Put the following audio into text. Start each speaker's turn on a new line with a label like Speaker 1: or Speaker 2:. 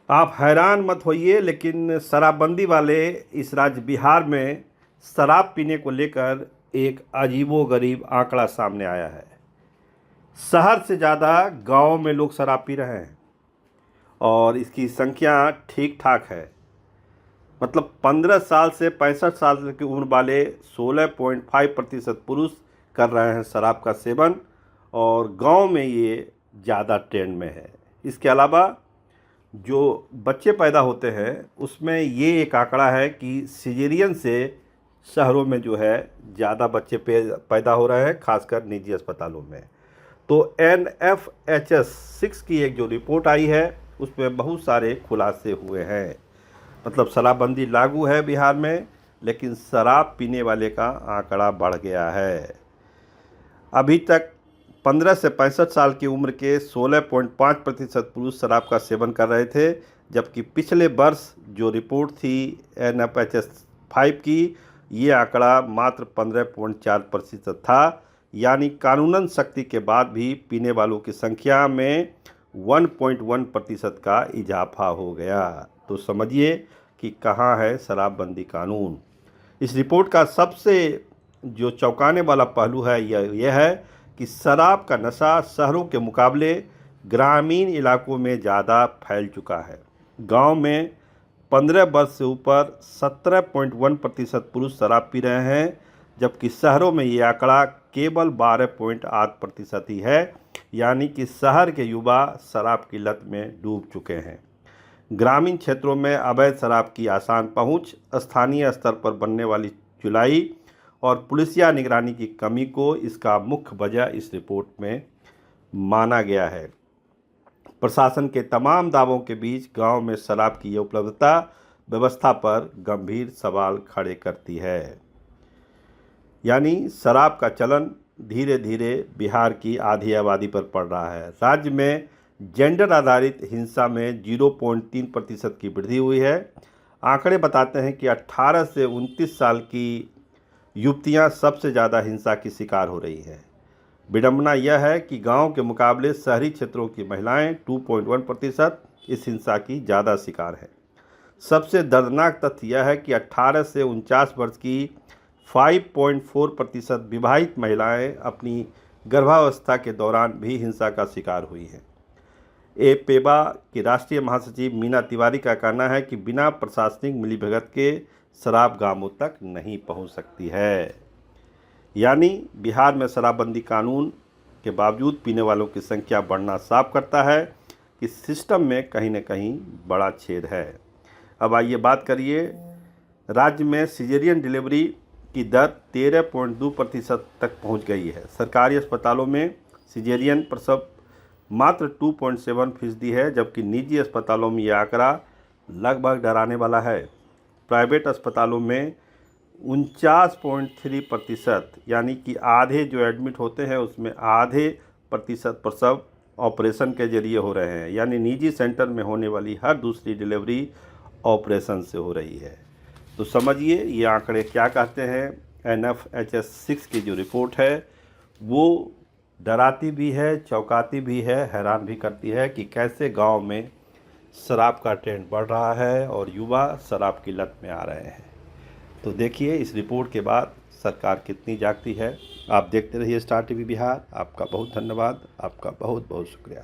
Speaker 1: आप हैरान मत होइए, लेकिन शराबबंदी वाले इस राज्य बिहार में शराब पीने को लेकर एक अजीबोगरीब आंकड़ा सामने आया है। शहर से ज़्यादा गांव में लोग शराब पी रहे हैं और इसकी संख्या ठीक ठाक है। मतलब 15 साल से 65 साल की उम्र वाले 16.5% पुरुष कर रहे हैं शराब का सेवन, और गांव में ये ज़्यादा ट्रेंड में है। इसके अलावा जो बच्चे पैदा होते हैं उसमें ये एक आंकड़ा है कि सिजेरियन से शहरों में जो है ज़्यादा बच्चे पैदा हो रहे हैं, खासकर निजी अस्पतालों में। तो NFHS 6 की एक जो रिपोर्ट आई है उसमें बहुत सारे खुलासे हुए हैं। मतलब शराबबंदी लागू है बिहार में, लेकिन शराब पीने वाले का आंकड़ा बढ़ गया है। अभी तक 15 से 65 साल की उम्र के 16.5% पुरुष शराब का सेवन कर रहे थे, जबकि पिछले वर्ष जो रिपोर्ट थी NFHS 5 की, ये आंकड़ा मात्र 15.4% था। यानी कानूनन सख्ती के बाद भी पीने वालों की संख्या में 1.1% का इजाफा हो गया। तो समझिए कि कहाँ है शराबबंदी कानून। इस रिपोर्ट का सबसे जो चौंकाने वाला पहलू है यह है कि शराब का नशा शहरों के मुकाबले ग्रामीण इलाकों में ज़्यादा फैल चुका है। गांव में 15 वर्ष से ऊपर 17.1% पुरुष शराब पी रहे हैं, जबकि शहरों में ये आंकड़ा केवल 12.8% ही है। यानी कि शहर के युवा शराब की लत में डूब चुके हैं। ग्रामीण क्षेत्रों में अवैध शराब की आसान पहुंच, स्थानीय स्तर पर बनने वाली चुलाई और पुलिसिया निगरानी की कमी को इसका मुख्य वजह इस रिपोर्ट में माना गया है। प्रशासन के तमाम दावों के बीच गांव में शराब की उपलब्धता व्यवस्था पर गंभीर सवाल खड़े करती है। यानी शराब का चलन धीरे धीरे बिहार की आधी आबादी पर पड़ रहा है। राज्य में जेंडर आधारित हिंसा में 0.3% की वृद्धि हुई है। आंकड़े बताते हैं कि 18 से 29 साल की युवतियां सबसे ज़्यादा हिंसा की शिकार हो रही हैं। विडंबना यह है कि गांव के मुकाबले शहरी क्षेत्रों की महिलाएं 2.1% इस हिंसा की ज़्यादा शिकार हैं। सबसे दर्दनाक तथ्य यह है कि 18 से 49 वर्ष की 5.4% विवाहित महिलाएं अपनी गर्भावस्था के दौरान भी हिंसा का शिकार हुई हैं। एपेबा की राष्ट्रीय महासचिव मीना तिवारी का कहना है कि बिना प्रशासनिक मिलीभगत के शराब गांवों तक नहीं पहुंच सकती है। यानी बिहार में शराबबंदी कानून के बावजूद पीने वालों की संख्या बढ़ना साफ करता है कि सिस्टम में कहीं न कहीं बड़ा छेद है। अब आइए बात करिए, राज्य में सिजेरियन डिलीवरी की दर 13.2% तक पहुंच गई है। सरकारी अस्पतालों में सिजेरियन प्रसव मात्र 2.7% है, जबकि निजी अस्पतालों में यह आंकड़ा लगभग डराने वाला है। प्राइवेट अस्पतालों में 49.3%, यानी कि आधे जो एडमिट होते हैं उसमें आधे प्रतिशत प्रसव ऑपरेशन के जरिए हो रहे हैं। यानी निजी सेंटर में होने वाली हर दूसरी डिलीवरी ऑपरेशन से हो रही है। तो समझिए ये आंकड़े क्या कहते हैं। NFHS 6 की जो रिपोर्ट है वो डराती भी है, चौंकाती भी है, हैरान भी करती है कि कैसे गांव में शराब का ट्रेंड बढ़ रहा है और युवा शराब की लत में आ रहे हैं। तो देखिए इस रिपोर्ट के बाद सरकार कितनी जागती है। आप देखते रहिए स्टार TV बिहार। आपका बहुत धन्यवाद, आपका बहुत बहुत शुक्रिया।